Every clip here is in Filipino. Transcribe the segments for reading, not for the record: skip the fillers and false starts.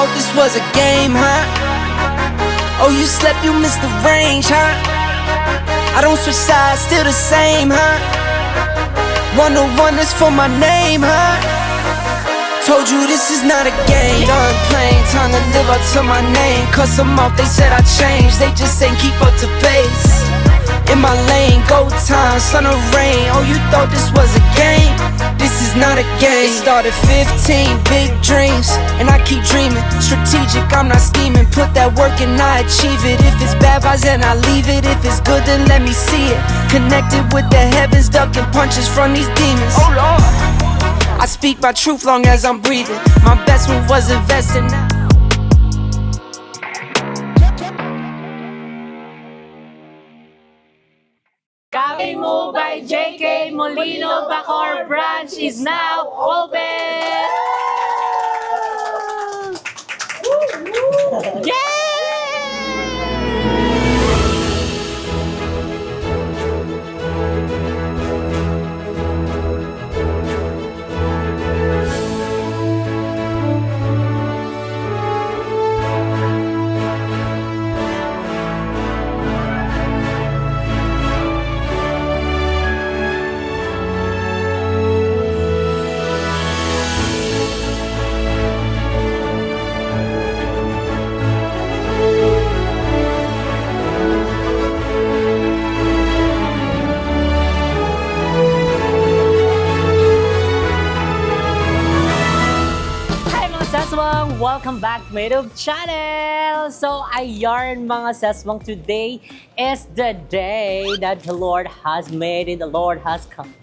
thought this was a game, huh? Oh, you slept, you missed the range, huh? I don't switch sides, still the same, huh? 101 is for my name, huh? Told you this is not a game. Done playing, time to live up to my name. Cuss them off, they said I changed, they just ain't keep up to pace. In my lane, go time, sun or rain. Oh, you thought this was a game? This is not a game. It started 15, big dreams, and I keep dreaming. Strategic, I'm not scheming. Put that work and I achieve it. If it's bad vibes, then I leave it. If it's good, then let me see it. Connected with the heavens, ducking punches from these demons. Oh Lord, I speak my truth long as I'm breathing. My best move was investing. Cafe Mo by JK Molino Bacoor branch is now open! Yay! Welcome back to my YouTube channel! So, ayan mga seswang, today is the day that the Lord has made and the Lord has come.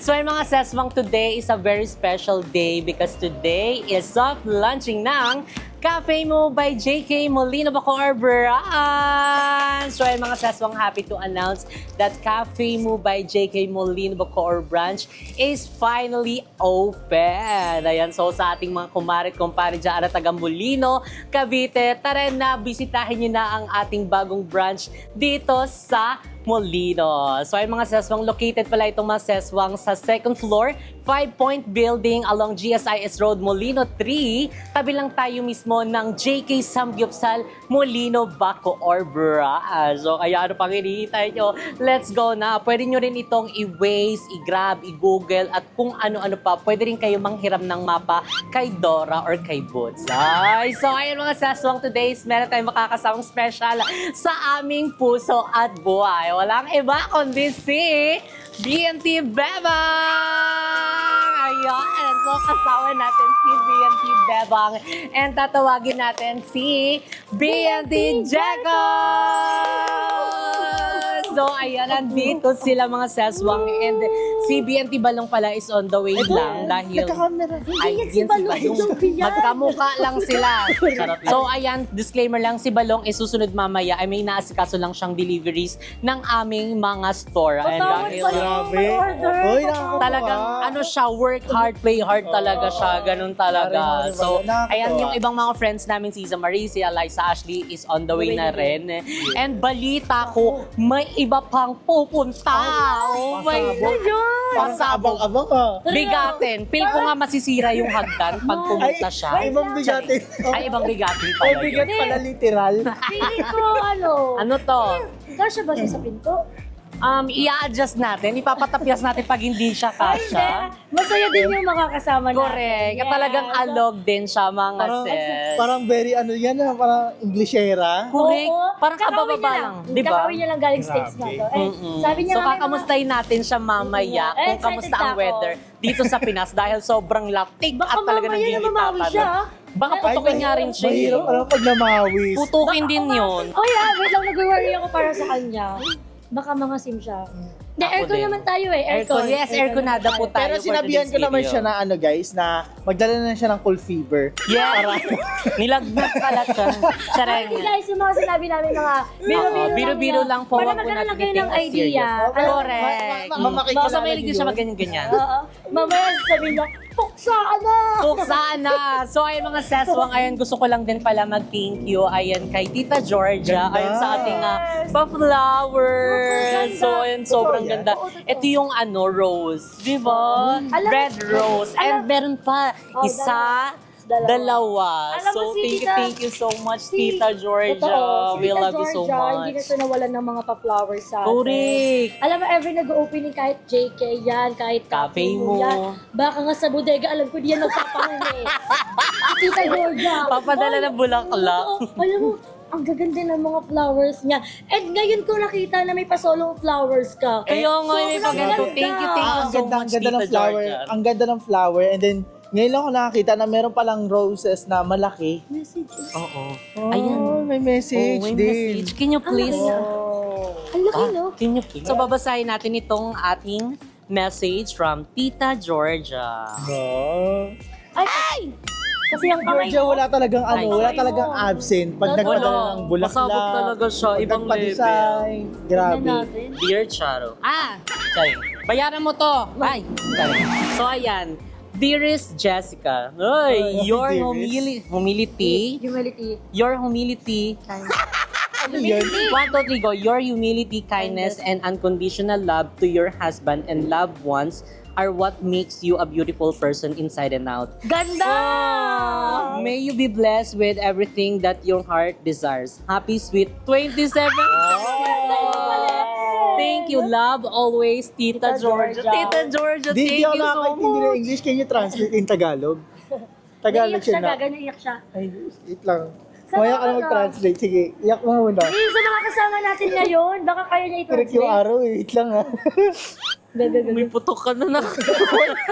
So, ay mga seswang, today is a very special day because today is soft launching ng Cafe Mo by JK Molino Bacoor branch. So, ay mga seswang, happy to announce that Cafe Mo by JK Molino Bacoor branch is finally open. Ayan, so sa ating mga kumpare dyan at taga Molino, Cavite, tara na, bisitahin nyo na ang ating bagong branch dito sa Molino. So ay mga seswang, located pala itong mga seswang sa second floor, 5-point building along GSIS Road, Molino 3. Tabi lang tayo mismo ng JK Samgyupsal Molino Bacoor branch. So kaya ano pang hinihintay nyo? Let's go na. Pwede nyo rin itong i-Waze, i-Grab, i-Google at kung ano-ano pa. Pwede rin kayo manghiram ng mapa kay Dora or kay Boots. Ay, so ayun mga seswang, today meron tayong makakasamang special sa aming puso at buhay. Walang iba kundi si BNT Bebang! Ayan, so kasama natin si BNT Bebang and tatawagin natin si BNT Jeko! So ayan, nandito sila mga seswang and si BNT Balong pala is on the way lang dahil ay, si Balong. Magkamukha lang sila. So ayan, disclaimer lang, si Balong is susunod mamaya ay may naasikaso lang siyang deliveries ng aming mga store. And dahil talagang ano siya, work hard, play hard talaga siya, ganun talaga. So ayan, yung ibang mga friends namin, si Isa Marie, si Eliza Ashley is on the way na rin. And balita ko, may iba pang pupunta. Oh my God! Parang abang ka. Bigatin. Feel ko nga masisira yung hagdan pag pumunta siya. Ay, ibang bigatin. Ay, ibang bigatin Ay, pala. bigat pala literal. Pili ko Ano to? Kasya ba siya sa pinto? I-adjust natin. Ipapatapyas natin pag hindi siya kasha. Masaya din yung makakasama natin. Correct. Talagang alog din siya mga sis. Parang very ano yan, parang Englishera. Correct. Oo. Parang Kakauwi kabababa niya lang. Di ba? Kakawin niya lang galing States na to. Eh, sabi niya So, nga, may kakamustahin natin siya mamaya Eh, kung excited kamusta ang na ako. weather dito sa Pinas dahil sobrang laptig Baka at talaga mamaya namamawi siya. Baka putukin nga rin siya. Mahirap parang pag namawis. Putukin din yun. Uy, wait lang, nag-worry ako para sa kanya. Baka mga sim siya. Hindi, Ako aircon din. naman tayo eh. Aircon. Yes, airconada po tayo. Pero for sinabihan today's ko naman video. siya na ano guys, na magdala na siya ng cool fever. Yeah. Nilagnat pala siya. Chareng. Ay, guys, yung mga sinabi namin mga biro-biro lang po. Para Wag po magkaroon natin lang kayo ng i-take as idea. serious. Ano? Correct. Mamakikilala Basta mahilig din niyo siya yun. magganyan-ganyan. Oo. Mamaya sabihin niya, puksaan na! Tuksaan na! So ayun mga seswang, ayun gusto ko lang din pala mag-thank you ayun kay Tita Georgia, ayun sa ating pa-flowers. So ayun, sobrang ganda. Ito yung ano, rose, di ba? Red rose. And meron pa isa Dalawa. Alam mo So, si thank you so much, Tita Georgia. Totoo, si We Tita love you so Georgia, hindi na much. siya nawalan ng mga pa-flowers sa atin. Correct. Alam mo, every nag-opening kahit JK yan, kahit Cafe cafe mo. mo yan. Baka nga sa bodega, alam ko di yan nagpapahuli. Si Tita Georgia. Papadala Ay, ng bulaklak. totoo. Alam mo, ang gaganda ng mga flowers niya. And ngayon ko nakita na may pasolong flowers ka. Kaya nga, may Sobrang pagano. ganda. Thank you Ang so ganda, much, ang ganda ng Tita flower. Georgia. Ang ganda ng flower. And then, ngayon lang ako nakakita na meron palang roses na malaki. Messages. Oo. Oh, Ayan. may message Oh, may din. message. Can you please? Oh. Ang laki, no? Can you please? So, babasahin natin itong ating message from Tita Georgia. Oh. Ay! Kasi ang kamay Georgia, mo, wala talagang Ay, wala sorry talagang mo. absent. Pag Wala. nagpadala ng bulaklak, Pasabog talaga siya. pag Ibang nagpa-design, grabe. natin. Dear Charo. Sorry. Bayaran mo to. Ay. Sorry. So, ayan. Dearest Jessica, Ay, your dearest. humility, Humility. your humility, Ano yan? 1, 2, 3, go. Your humility, kindness, and unconditional love to your husband and loved ones are what makes you a beautiful person inside and out. Ganda! May you be blessed with everything that your heart desires. Happy sweet 27th. Thank you, love always, Tita Georgia. Tita Georgia, Di thank ako you so nakakaintindi ng much. English. Can you translate in Tagalog? Tagalog Naiyak siya siya, na. gaganyan iyak siya. Ay, wait lang. Sa Maya ka mga na mag-translate. Sige, iyak mo muna. Eh, sa mga kasama natin ngayon, baka kaya niya Correct yung i-translate. araw eh. Wait lang ha. May putok ka na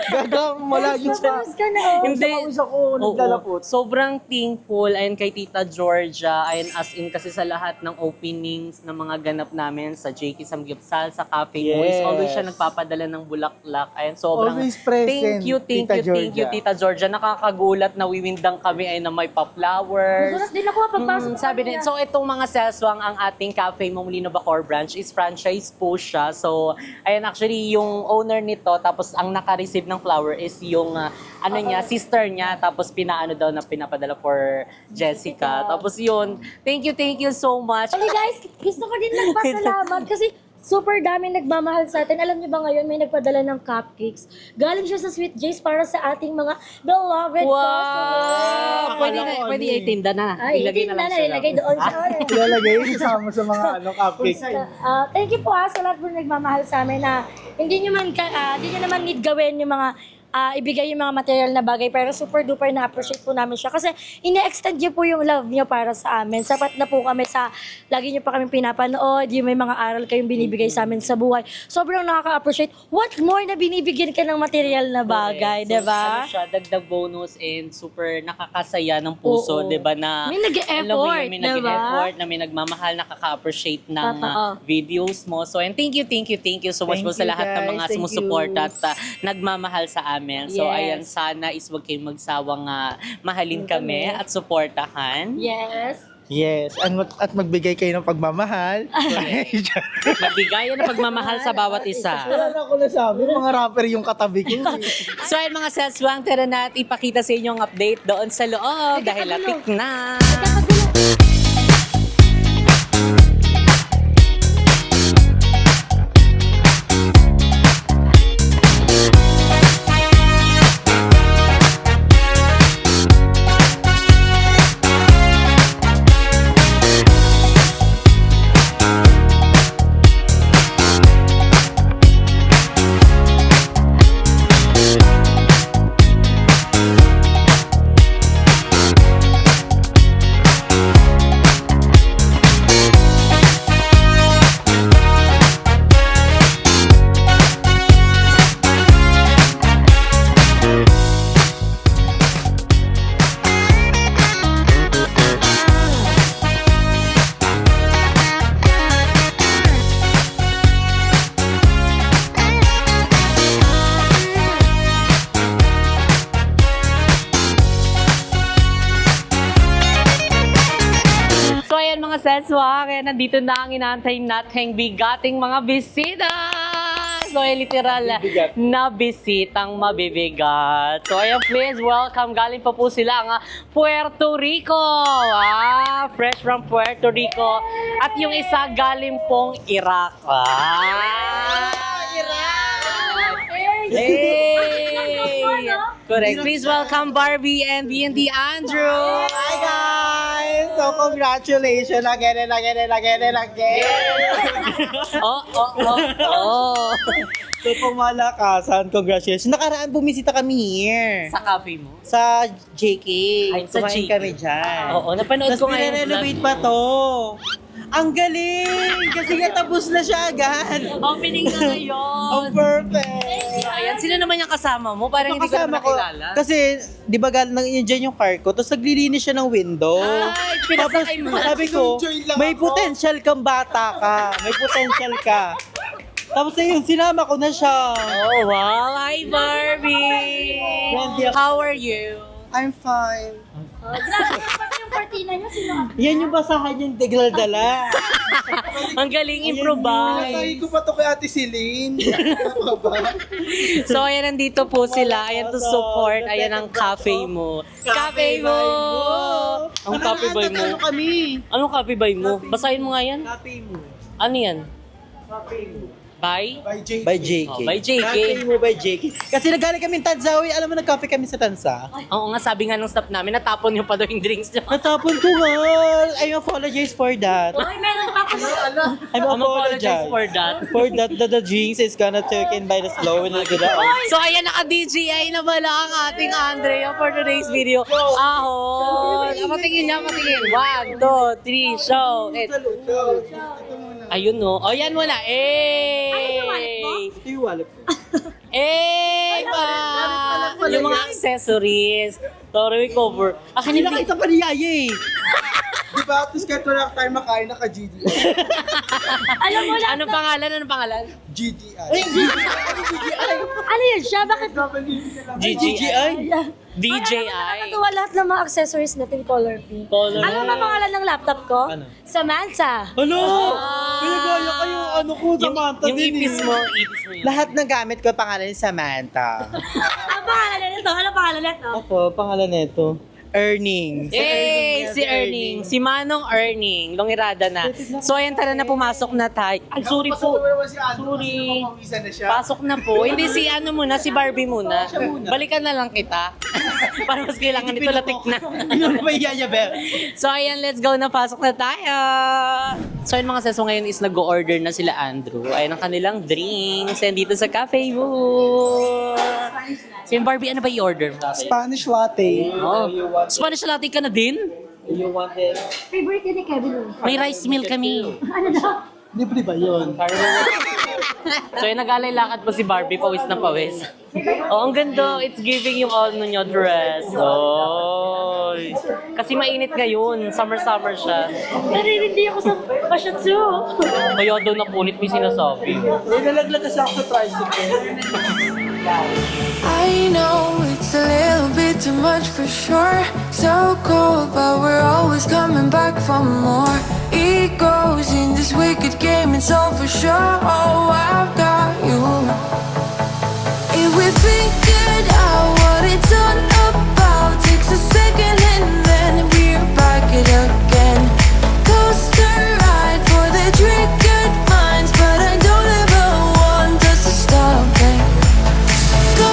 Gagang malayo pa. Mas ka na, oh. Hindi. Sa ko, naglalapot. Sobrang thankful ayun kay Tita Georgia, ayun as in kasi sa lahat ng openings ng mga ganap namin sa JK Samgyupsal, sa Cafe Moist, Yes. always siya nagpapadala ng bulaklak. Ayun, sobrang Always present, thank you, Tita Georgia. Tita Georgia. Nakakagulat na wiwindang kami ay na may pa-flowers. Gulat din ako pagpasok sa Sabi din, kanya. so itong mga seswang ang ating Cafe Molino Bacoor branch is franchise po siya. So, ayun actually yung owner nito, tapos ang naka-receive ng flower is yung ano niya, sister niya, tapos pinaano daw na pinapadala for Jessica. Tapos yun, thank you so much. Actually guys, gusto ko din magpasalamat kasi super daming nagmamahal sa atin. Alam niyo ba ngayon may nagpadala ng cupcakes? Galing siya sa Sweet J's para sa ating mga beloved customers. Pwede itinda na. Ay, Ilagay itin na lang na, siya. ilagay doon sa Ilalagay kasama sa mga cupcakes. Thank you po sa lahat po nagmamahal sa amin na hindi nyo naman need gawin yung mga ibigay yung mga material na bagay pero super duper na-appreciate po namin siya kasi ine-extend nyo po yung love nyo para sa amin. Sapat na po kami sa lagi nyo pa kami pinapanood, yung may mga aral kayong binibigay sa amin sa buhay. Sobrang nakaka-appreciate. What more na binibigyan ka ng material na bagay, So, diba? Ano siya, dagdag bonus and super nakakasaya ng puso, Oo. 'di ba na May nag-e-effort, alam mo yun, may diba? nag-e-effort, na may nagmamahal, nakaka-appreciate ng Totoo. videos mo. So, and thank you so much Thank po sa you, lahat ng guys. mga Thank sumusuporta at nagmamahal sa amin. So, Yes. ayan, sana is wag kayong magsawang mahalin kami at suportahan. Yes. Yes, at magbigay kayo ng pagmamahal. Magbigayan ng pagmamahal sa bawat isa. Wala na ako nasabi, mga rapper yung katabi ko. So, ayun mga seswang, tara na at ipakita sa inyo ang update doon sa loob dahil lapit na. So ayan mga seswa, kaya nandito na ang inaantay nating bigating mga bisita. So ay literal Mabibigat. na bisitang mabibigat. So ayan please, welcome. Galing pa po sila ang Puerto Rico. Fresh from Puerto Rico. At yung isa galing pong Iraq. Iraq! Hey! Correct. Please welcome Barbie and B&D Andrew. Hi guys! So congratulations again and again and again and again! Oh. So pumalakasan, congratulations. Nakaraan bumisita kami here. Sa cafe mo? Sa JK. Ay, sa Kumain JK. kami dyan. Oo, napanood Tapos ko nga yung pinarenovate pa to. Ang galing! Kasi nga tapos na siya agad. Opening na Ang ngayon. perfect! Ayan, sino naman yung kasama mo? Parang hindi ko naman nakilala. Kasi, di ba galing dyan yung car ko, tapos naglilinis siya ng window. Ay, pinasakay mo. Sabi ko, may potential kang bata ka. May potential ka. Tapos ayun, sinama ko na siya. Oh, wow. Hi, Barbie. How are you? I'm fine. Grabe, pati yung cortina niyo, sino ang... Yan yung basahan yung degladala. Ang galing improvise. ko pa to kay Ate Celine. So, ayan, nandito po sila. Ayan to support. Ayan ang cafe mo. Cafe mo! Ang cafe boy mo. Ano kami? Anong cafe boy mo? Basahin mo nga yan. Cafe mo. Ano yan? Cafe mo. By? By JK. By JK. Oh, by JK. Cafe mo by JK. Kasi nagaling kami Tanzawi. Alam mo, nag-cafe kami sa Tansa. Oo nga, sabi nga ng staff namin, natapon nyo pa daw yung drinks nyo. Natapon ko nga. I apologize for that. Uy, meron pa ako. I Apologize for that. For that, the drinks is gonna taken by the slow and the So ayan, naka-DJI na bala ang ating Andrea for today's video. Ahon! Patingin niya, patingin. 1, 2, 3, show it. Ayun no. O yan muna. Eh! Ito yung wallet ko. Eh! Yung mga accessories. Sorry, cover. Ah, Kanila kanila kita pa ni Yaya eh. Di ba? Tapos kahit wala tayo makain, naka-GDI. Alam mo lang. Anong pangalan? Anong pangalan? GDI. Ano yun siya? Bakit? GGI? DJI. Nakakatuwa lahat ng mga accessories natin color pink. Color. Ano ba pangalan ng laptop ko? Ano? Samantha. Ano? Ah. Pinagaya kayo ano ko, Samantha Yung din ipis eh. mo, ipis mo yun. Lahat ng gamit ko pangalan ni Samantha. Ang pangalan nito? Ano pangalan nito? Ako, pangalan nito. Earnings. Si Erning. Si Manong Erning. Longirada na. So, ayan, tara na, pumasok na tayo. Ay, sorry po. Sorry. Papawisan na siya. Pasok na po. Hindi si ano muna, si Barbie muna. Balikan na lang kita. Para mas kailangan nito latik na. Ano ba Yaya Bel? So, ayan, let's go na. Pasok na tayo. So, yung mga seso ngayon is nag-order na sila Andrew. Ayan ang kanilang drinks. And dito sa cafe mo. So, yung Barbie, ano ba i-order mo? Spanish latte. Oh. Spanish latte ka na din? You want it? Favorite yun ni Kevin. May rice meal kami. Ano daw? Libre ba yun? So, yung nag-alay lakad po si Barbie, pawis na pawis. Oh, ang ganda. It's giving yung all ninyo dress. Oh. Kasi mainit ngayon. Summer-summer siya. Naririndi ako sa pasyatsu. Kaya daw napunit mo yung sinasabi. Nalaglag kasi ako sa tricycle. I know it's a little bit too much for sure. So cold, but we're always coming back for more. Egos in this wicked game, it's all for sure. Oh, I've got you. If we figured out what it's all about, takes a second and then we're back it again. Coaster ride for the triggered minds, but I don't ever want us to stop it. Go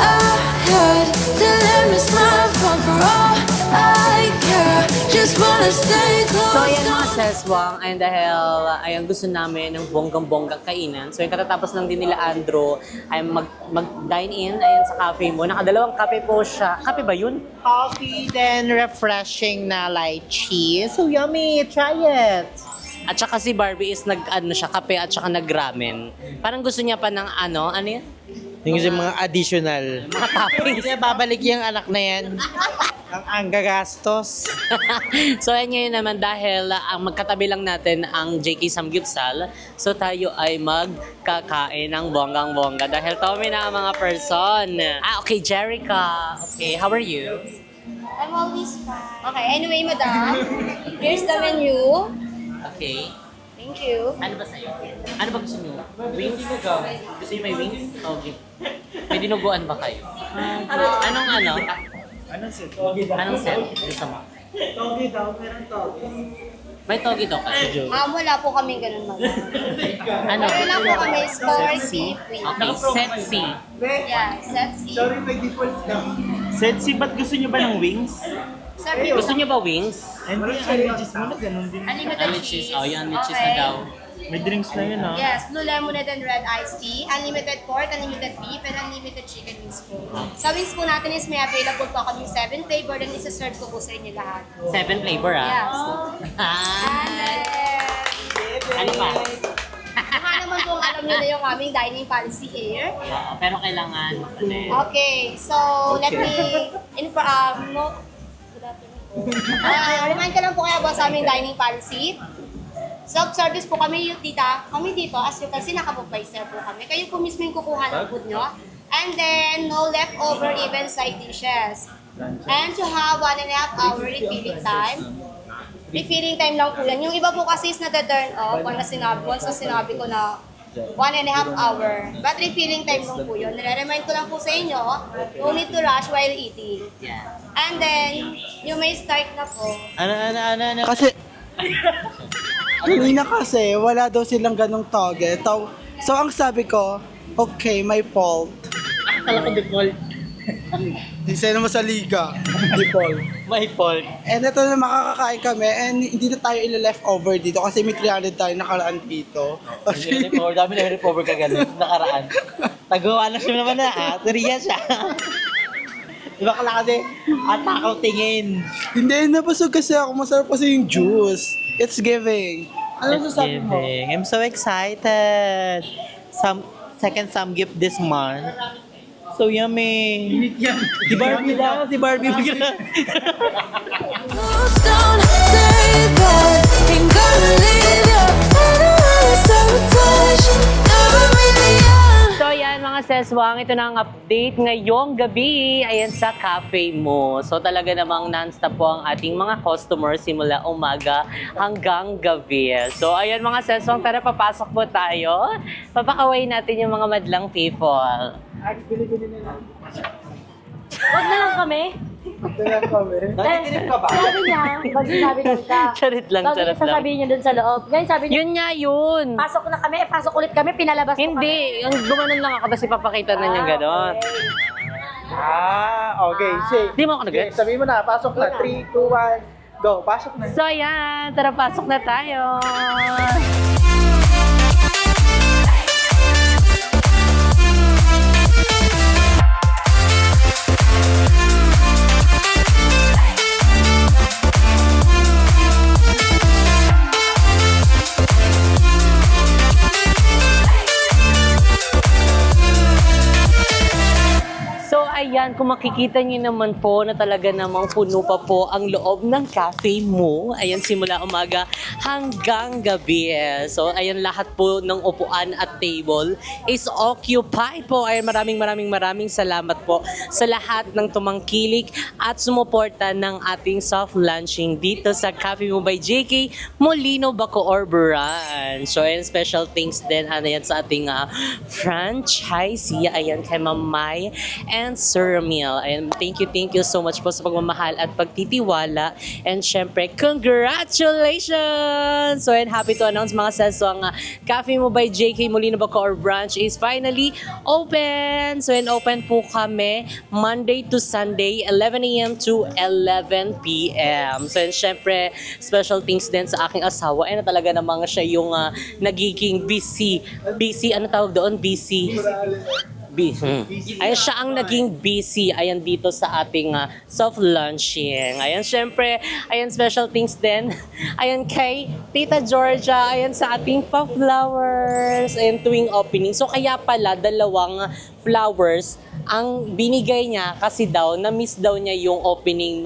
ahead, to let me smile for all I care. Just wanna stay close. So, ayan mga seswang, and dahil ayan, gusto namin ng bonggang-bonggang kainan. So, yung katatapos lang din nila Andrew ay mag-dine in ayan sa cafe mo. Nakadalawang kape po siya. Kape ba yun? Coffee, then refreshing na lychee. So yummy, try it. At saka si Barbie is nag-ano siya, kape at saka nag-ramen. Parang gusto niya pa ng ano yan? Yung mga additional. Mga toppings. Hindi babalik yung anak na yan. Ang gagastos. So, ayan ngayon naman dahil ang magkatabi lang natin ang JK Samgyupsal. So, tayo ay magkakain ng bonggang-bongga dahil tawami na ang mga person. Okay, Jerica. Okay, how are you? I'm always fine. Okay, anyway, madam. Here's the menu. Okay. Thank you. Ano ba sa'yo? Ano ba gusto niyo? Wings? Gusto niyo may wings? Okay. May dinuguan ba kayo? Anong ano? Anong set? Anong set? Gusto mo? Togi daw, meron togi. May togi daw kayo. Wala po kaming ganun, madam. Ano? Meron lang po kami sporty queen. Okay, set C. Yeah, set C. Sorry, may default lang. Setsi, ba't gusto niyo ba ng wings? Sabi Gusto niyo ba wings? Hindi, allergies mo na ganun din. Unlimited Cheese. cheese. Oh, yan, may cheese na daw. May drinks na yun, ha? Yes, blue lemonade and red iced tea, unlimited pork, unlimited beef, and unlimited chicken wings po. Sa wings po natin is may available po kami 7 flavor, then isa-serve ko po sa inyo lahat. 7 flavor, ah. Yes. Ah. And Ano pa? baka naman po alam nyo na yung aming dining policy here. Pero kailangan, ano eh. Okay, so let me remind ko lang po kayo about sa aming dining policy. Self-service po kami yung tita. Kami dito, as you can see, nakapopizer po kami. Kayo po mismo yung kukuha ng food nyo. And then, no leftover even side dishes. And to have 1.5 hour refilling time. Refilling time lang po yan. Yung iba po kasi is na-turn off once na sinabi ko na 1.5 hour. But refilling time lang po yun. Nire-remind ko lang po sa inyo, no need to rush while eating. Yeah. And then, you may start na po. Ano? Kasi, kanina kasi, wala daw silang ganong toge. So, ang sabi ko, okay, my fault. Akala ko default. Isa naman sa liga. Default. My fault. And ito na makakakain kami and hindi na tayo ila-leftover dito kasi may 300 tayo nakaraan dito. Kasi, Dami na recover ka ganun. Nakaraan. Tagawa lang siya naman na, ha? Turiya siya. Diba kala kasi, atakaw tingin. hindi, nabasog kasi ako. Masarap kasi yung juice. It's giving. Ano sasabi mo? I'm so excited. Second gift this month. So yummy. Si Barbie lang, si Barbie bigla. Close down, say that ain't gonna leave you. I know I'm sabotage, never really young. So yan mga seswang, ito na ang update ngayong gabi. Ayan sa cafe mo. So talaga namang non-stop po ang ating mga customers simula umaga hanggang gabi. So ayan mga seswang, tara papasok po tayo. Papakaway natin yung mga madlang people. Huwag na lang kami. Nakikinig ka ba? Sabi niya, pag sinabi daw siya. Charit lang, Bago charit niya sasabihin niyo dun sa loob. Ngayon sabi niya, Yun nga yun. pasok na kami, pasok ulit kami, pinalabas ko kami. Hindi, ang gumanon lang ako tapos ipapakita na niya gano'n. Okay. Say, Di mo ako nag-gets? sabihin mo na, pasok na. 3, 2, 1, go. Pasok na. So yan, tara pasok na tayo. So ayan, kung makikita niyo naman po na talaga namang puno pa po ang loob ng cafe mo. Ayan, simula umaga hanggang gabi. So ayan, lahat po ng upuan at table is occupied po. Ayan, maraming salamat po sa lahat ng tumangkilik at sumuporta ng ating soft launching dito sa Cafe Mo by JK Molino Bacoor Branch. So ayan, special thanks din yan sa ating franchisee. Ayan, kay Ma'am Mai and Sir Emil. And thank you so much po sa pagmamahal at pagtitiwala. And syempre, congratulations! So, and happy to announce mga seswang Cafe Mo by JK Molino Bacoor Branch is finally open. So, and open po kami Monday to Sunday, 11 a.m. to 11 p.m. So, and syempre, special thanks din sa aking asawa. And talaga namang siya yung nagiging busy, ano tawag doon? Busy. Ayan, siya ang naging busy. Ayan, dito sa ating soft launching. Ayan, syempre, ayan, special things din. Ayan, kay Tita Georgia. Ayan, sa ating pa-flowers. Ayan, tuwing opening. So, kaya pala, 2 flowers ang binigay niya kasi daw, na-miss daw niya yung opening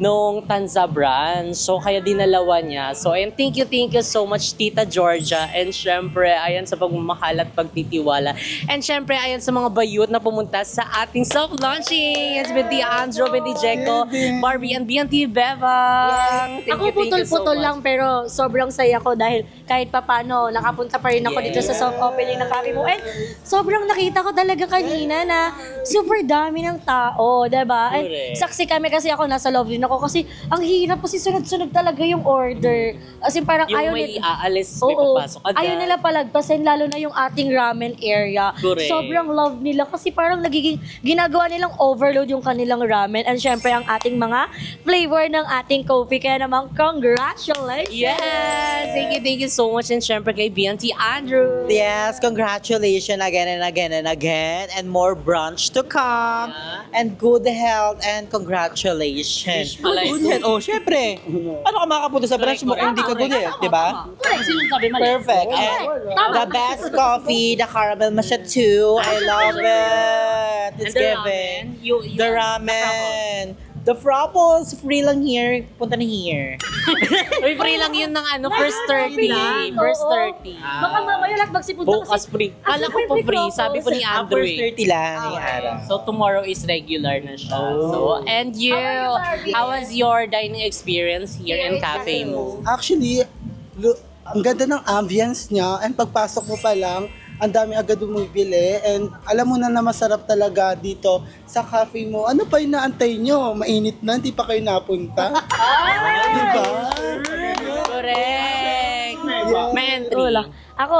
nung Tanza branch. So, kaya dinalawa niya. So, and thank you so much, Tita Georgia. And syempre, ayan sa pagmamahal at pagtitiwala. And syempre, ayan sa mga bayot na pumunta sa ating self-launching. It's Binti Andro, Binti Jeko, Barbie, and BNT Bebang. Thank Ako you putol-putol so lang much. pero sobrang saya ko dahil kahit papano nakapunta pa rin ako dito sa soft opening ng Cafe Mo. And sobrang nakita ko talaga kanina na super dami ng tao, diba? And Correct. saksi kami kasi ako nasa loob din ako ako kasi ang hirap kasi sunod-sunod talaga yung order. As in parang Yung ayaw may nila. aalis, may Oo, papasok agad. ayaw nila palagpasin lalo na yung ating ramen area. Correct. Sobrang love nila kasi parang nagiging ginagawa nilang overload yung kanilang ramen and syempre ang ating mga flavor ng ating coffee. Kaya naman, congratulations! Yes! Thank you so much. And syempre kay BNT Andrew. Yes, congratulations again and again and again. And more brunch to come. Yeah. And good health and congratulations. Wish pala Good ito. health. Oh, syempre. Ano ka makapunta sa brunch mo kung hindi ka good health, di ba? Sino sabi mali? Perfect. And the best coffee, the caramel matcha too. I love it. It's And the giving. ramen. The ramen. The frapples, free lang here. Punta na here. Uy, free lang yun ng first 30. First 30. Baka mamaya lahat magsipunta Bukas free. Kala ko po free. Sabi po ni Andrew First eh. 30 lang yung araw. So tomorrow is regular na siya. So, and you, how was your dining experience here in Cafe Mo? Actually, ang ganda ng ambience niya and pagpasok mo pa lang, ang dami agad bumibili and alam mo na masarap talaga dito sa cafe mo. Ano pa yung naantay nyo? Mainit na, hindi pa kayo napunta. Diba? Correct. May entry. Wala. Ako,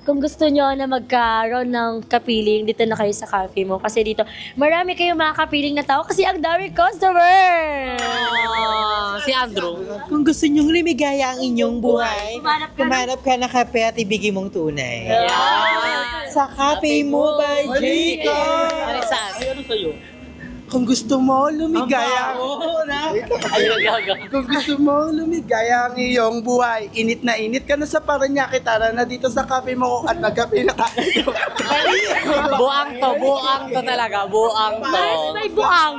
kung gusto nyo na magkaroon ng kapiling, dito na kayo sa cafe mo. Kasi dito, marami kayong mga kapiling na tao kasi ang dami customer! Si Andrew. Kung gusto nyong lumigaya ang inyong buhay, Humanap ka kumanap ka na kape at ibigay mong tunay. Yeah. Sa Cafe Mo by Jacob! Marisan. Ano sa'yo? Kung gusto mo lumigaya, Ayun, gaga. kung gusto mo lumigaya ang iyong buhay, init ka na sa Parañaque, tara na dito sa cafe mo at magkape na tayo. Buang to talaga. Buang to. May buang!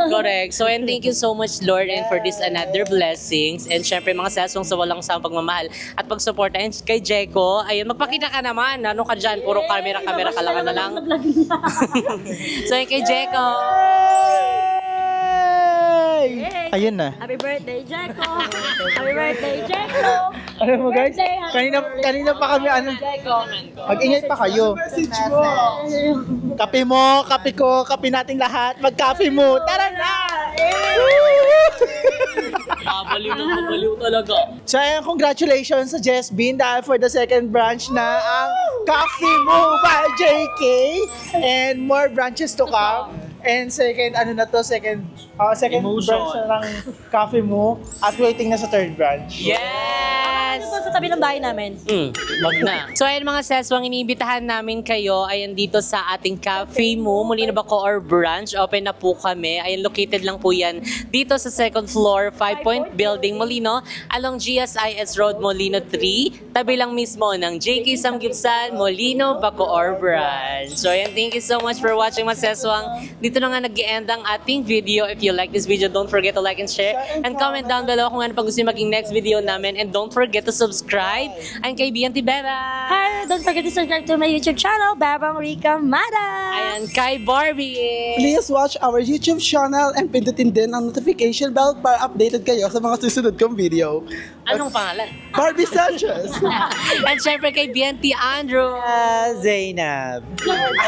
Correct. So, and thank you so much, Lord, and for this another blessings. And syempre, mga saswang sa walang sawang pagmamahal at pagsuporta. And kay Jeko, ayun, magpakita ka naman. Ano ka dyan? Puro camera ka lang na lang. So, yun kay Jeko. Hey! Ayun na. Happy birthday, Jeko! Happy birthday, Jeko! Alam mo guys, Birthday, happy kanina pa kami mag-ingay pa kayo. Message mo. Kape mo, kape ko, kape nating lahat. Mag-kape mo. Tara na! Kabaliw talaga. So ayun, congratulations sa Jess Bean dahil for the second branch na ang Cafe Mo by JK and more branches to come. And second second Emotion. branch na ng Cafe Mo at waiting na sa third branch. Yes! Ito sa tabi ng bahay namin. Wag na. So ayun mga seswang, iniimbitahan namin kayo ayan dito sa ating Cafe Mo, Molino Bacoor branch. Open na po kami. Ayan, located lang po yan dito sa second floor, 5-point building Molino, along GSIS Road, Molino 3. Tabi lang mismo ng JK Samgipsal, Molino Bacoor branch. So ayan, thank you so much for watching mga seswang. Dito na nga nag-end ang ating video. If you like this video, don't forget to like and share and comment down below kung ano pa gusto nyo maging next video namin. And don't forget to subscribe. I'm kay BNT Beba. Hi! Don't forget to subscribe to my YouTube channel, Babang Rica Mada! Ayan, kay Barbie. Please watch our YouTube channel and pindutin din ang notification bell para updated kayo sa mga susunod kong video. Anong pangalan? Barbie Sanchez! And syempre kay BNT Andrew. Zainab.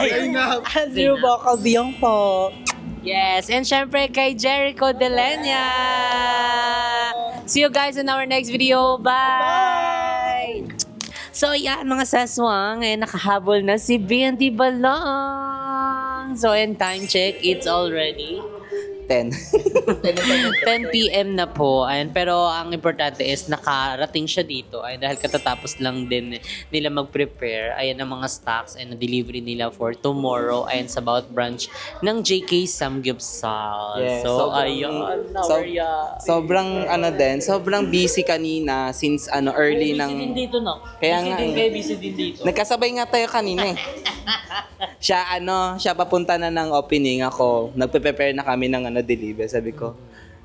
Zainab. Andrew Vocal Biyong po. Yes, and syempre kay Jericho Delenya. See you guys in our next video. Bye! So yan mga saswang, nakahabol na si BNT Balong. So in time check, it's already 10. 10 p.m. na po. Ayan, pero ang importante is nakarating siya dito. Ayan, dahil katatapos lang din nila mag-prepare. Ayan ang mga stocks and delivery nila for tomorrow. Ayan sa bawat branch ng JK Samgyeopsal. Yes, So, sobrang- ayun. Sobrang busy kanina since early Busy din ng dito, no? Kaya busy nga din eh. kayo, busy din dito. nagkasabay nga tayo kanina eh. Siya papunta na ng opening ako. Nagpe-prepare na kami ng deliver. Sabi ko,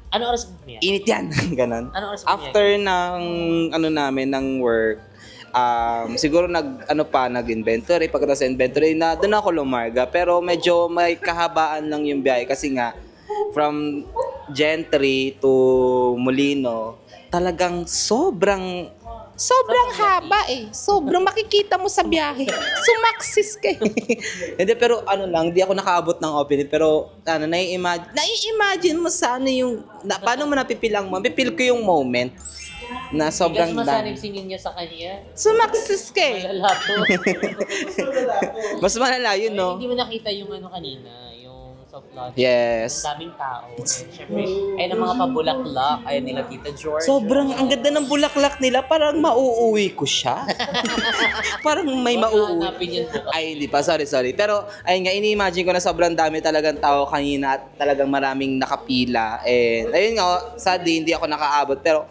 Ano oras niya? init yan. Ganon. Anong oras After ng namin ng work, siguro nag-inventory. Pagkatapos sa inventory, doon ako lumarga. Pero medyo may kahabaan lang yung biyahe kasi nga from Gentry to Molino, talagang sobrang Sobrang haba eh. Sobrang makikita mo sa biyahe. Sumaksis ka eh. Hindi, pero ano lang, di ako nakaabot ng opening. Pero, ano, nai-imagine mo sa ano yung, paano mo napipilang mo? Pipil ko yung moment na sobrang Kasi masanib singin niya sa kanya. Sumaksis ka eh. Malala to. Mas malala yun, no? Hindi mo nakita yung ano kanina, yung soft launch. Yes. Ang daming tao. And syempre, ayun ang mga pabulaklak. Ayun nila Tita George. Sobrang, ang ganda ng bulaklak nila, parang mauuwi ko siya. Parang may mauuwi. Hanapin yun po. Ay, hindi pa. Sorry. Pero, ayun nga, ini-imagine ko na sobrang dami talagang tao kanina at talagang maraming nakapila. And, ayun nga, sadly, hindi ako nakaabot. Pero,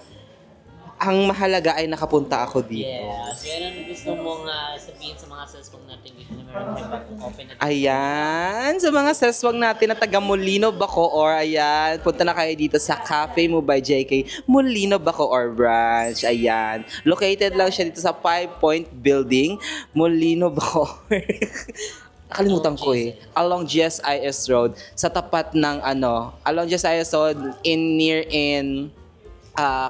ang mahalaga ay nakapunta ako dito. Yes. Yan ang gusto mong sabihin sa mga salesman natin dito na meron may bagong open na Ayan, sa mga saswang natin na taga Molino Bacoor, ayan, punta na kayo dito sa Cafe Mo by JK, Molino Bacoor branch, ayan. Located lang siya dito sa 5-point building, Molino Bacoor. Nakalimutan ko eh. Along GSIS Road, sa tapat ng along GSIS Road, near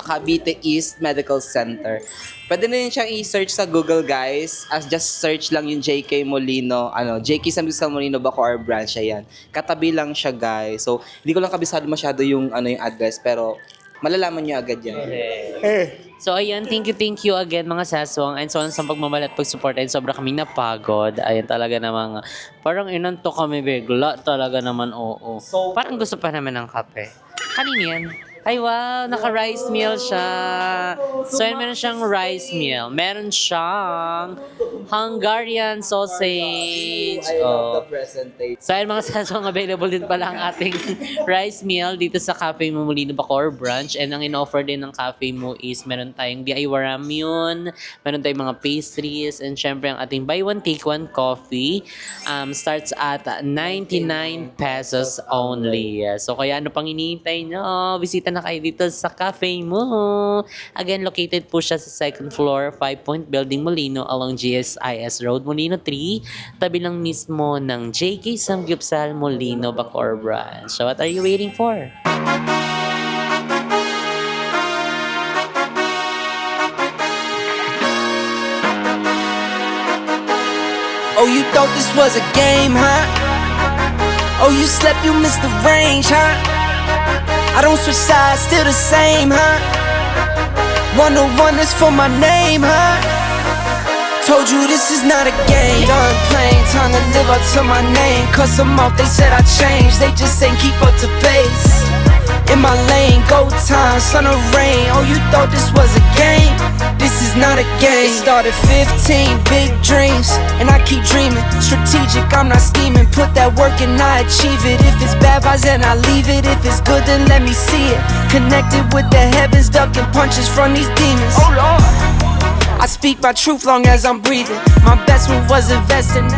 Cavite East Medical Center. Pwede na rin siyang i-search sa Google, guys. Just search lang yung JK Molino, JK Sambusa Molino Bacoor branch, ayan. Katabi lang siya, guys. So, hindi ko lang kabisado masyado yung yung address, pero malalaman niyo agad yan. So ayan, thank you again mga saswang. And so sa pagmamahal at pag-support ay sobra kaming napagod. Ayan talaga namang, parang inanto kami bigla. Talaga naman, oo. So, parang gusto pa naman ng kape. Kanina yan. Ay wow, naka-rice meal siya. So yun, meron siyang rice meal. Meron siyang Hungarian sausage. presentation. So ayun mga saswang, available din pala ang ating rice meal dito sa Cafe Mo Molino Bacoor branch. And ang in-offer din ng Cafe Mo is meron tayong DIY ramyun, meron tayong mga pastries, and syempre ang ating buy one take one coffee starts at 99 pesos only. So kaya ano pang iniintay nyo? Bisita na kayo dito sa Cafe Mo. Again, located po siya sa second floor, 5-point building Molino along GSIS Road, Molino 3, tabi lang mismo ng JK Samgyupsal Molino Bacoor branch. So what are you waiting for? Oh, you thought this was a game, huh? Oh, you slept, you missed the range, huh? I don't switch sides, still the same, huh? 101 is for my name, huh? Told you this is not a game. Done playing, time to live up to my name. Cut some off, they said I changed, they just ain't keep up to pace. In my lane, go time, sun or rain. Oh, you thought this was a game? This is not a game. Started 15, big dreams, and I keep dreaming. Strategic, I'm not scheming. Put that work and I achieve it. If it's bad vibes, then I leave it. If it's good, then let me see it. Connected with the heavens, ducking punches from these demons. Oh Lord, I speak my truth long as I'm breathing. My best move was investing.